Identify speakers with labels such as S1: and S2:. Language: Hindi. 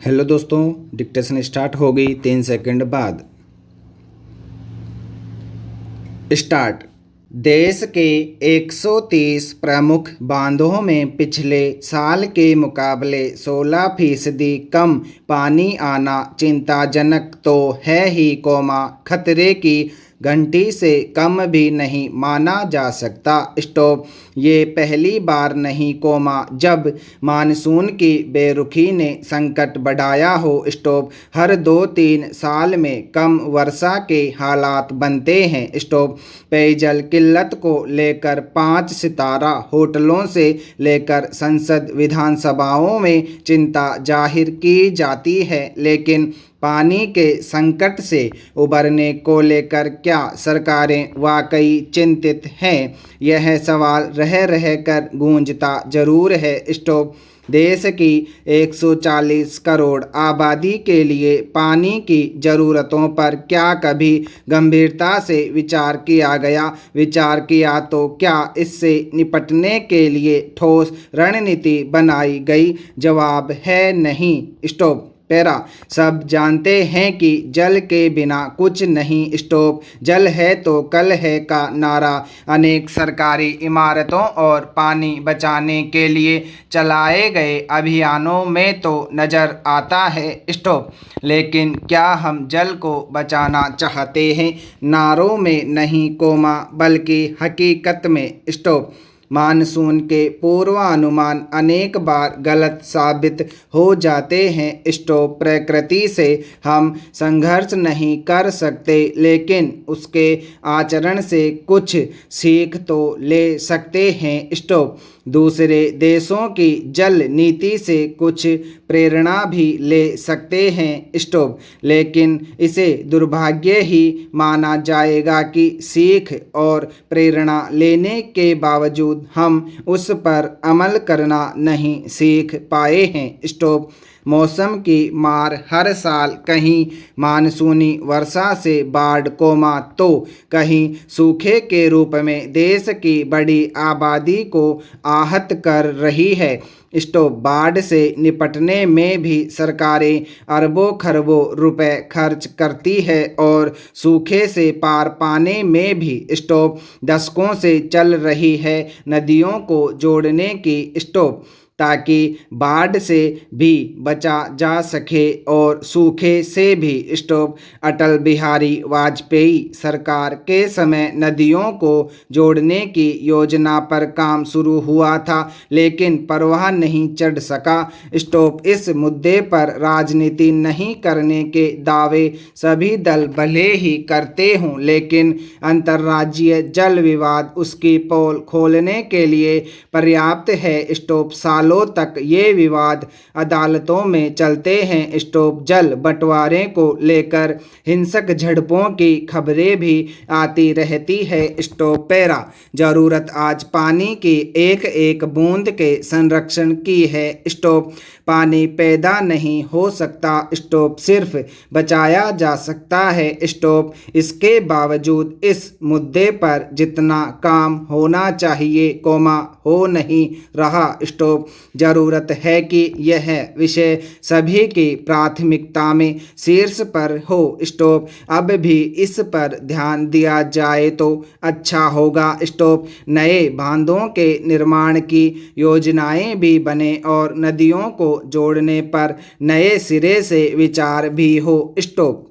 S1: हेलो दोस्तों, डिक्टेशन स्टार्ट हो गई 3 सेकंड बाद। स्टार्ट। देश के 130 प्रमुख बांधों में पिछले साल के मुकाबले 16% कम पानी आना चिंताजनक तो है ही, खतरे की घंटी से कम भी नहीं माना जा सकता। स्टॉप। ये पहली बार नहीं, जब मानसून की बेरुखी ने संकट बढ़ाया हो। स्टॉप। हर 2-3 साल में कम वर्षा के हालात बनते हैं। स्टॉप। पेयजल किल्लत को लेकर 5 सितारा होटलों से लेकर संसद विधानसभाओं में चिंता जाहिर की जाती है, लेकिन पानी के संकट से उबरने को लेकर क्या सरकारें वाकई चिंतित हैं? यह सवाल रह रह कर गूंजता जरूर है। स्टॉप। देश की 140 करोड़ आबादी के लिए पानी की ज़रूरतों पर क्या कभी गंभीरता से विचार किया तो क्या इससे निपटने के लिए ठोस रणनीति बनाई गई? जवाब है नहीं। स्टॉप। पैरा। सब जानते हैं कि जल के बिना कुछ नहीं। स्टॉप। जल है तो कल है का नारा अनेक सरकारी इमारतों और पानी बचाने के लिए चलाए गए अभियानों में तो नज़र आता है। स्टॉप। लेकिन क्या हम जल को बचाना चाहते हैं? नारों में नहीं, बल्कि हकीकत में। स्टॉप। मानसून के पूर्वानुमान अनेक बार गलत साबित हो जाते हैं। स्टॉप। प्रकृति से हम संघर्ष नहीं कर सकते, लेकिन उसके आचरण से कुछ सीख तो ले सकते हैं। स्टॉप। दूसरे देशों की जल नीति से कुछ प्रेरणा भी ले सकते हैं। स्टॉप। लेकिन इसे दुर्भाग्य ही माना जाएगा कि सीख और प्रेरणा लेने के बावजूद हम उस पर अमल करना नहीं सीख पाए हैं। स्टॉप। मौसम की मार हर साल कहीं मानसूनी वर्षा से बाढ़, तो कहीं सूखे के रूप में देश की बड़ी आबादी को आहत कर रही है। स्टॉप। बाढ़ से निपटने में भी सरकारें अरबों खरबों रुपए खर्च करती है और सूखे से पार पाने में भी स्टॉप दशकों से चल रही है नदियों को जोड़ने की। स्टॉप। ताकि बाढ़ से भी बचा जा सके और सूखे से भी। स्टॉप। अटल बिहारी वाजपेयी सरकार के समय नदियों को जोड़ने की योजना पर काम शुरू हुआ था, लेकिन परवाह नहीं चढ़ सका। स्टॉप। इस मुद्दे पर राजनीति नहीं करने के दावे सभी दल भले ही करते हों, लेकिन अंतर्राज्यीय जल विवाद उसकी पोल खोलने के लिए पर्याप्त है। स्टॉप। सालों तक ये विवाद अदालतों में चलते हैं। स्टॉप। जल बंटवारे को लेकर हिंसक झड़पों की खबरें भी आती रहती है। स्टॉप। पैरा। जरूरत आज पानी की एक एक बूंद के संरक्षण की है। स्टॉप। पानी पैदा नहीं हो सकता। स्टॉप। सिर्फ बचाया जा सकता है। स्टॉप। इसके बावजूद इस मुद्दे पर जितना काम होना चाहिए, हो नहीं रहा। स्टॉप। जरूरत है कि यह विषय सभी की प्राथमिकता में शीर्ष पर हो। स्टॉप। अब भी इस पर ध्यान दिया जाए तो अच्छा होगा। स्टॉप। नए बांधों के निर्माण की योजनाएं भी बने और नदियों को जोड़ने पर नए सिरे से विचार भी हो। स्टॉप।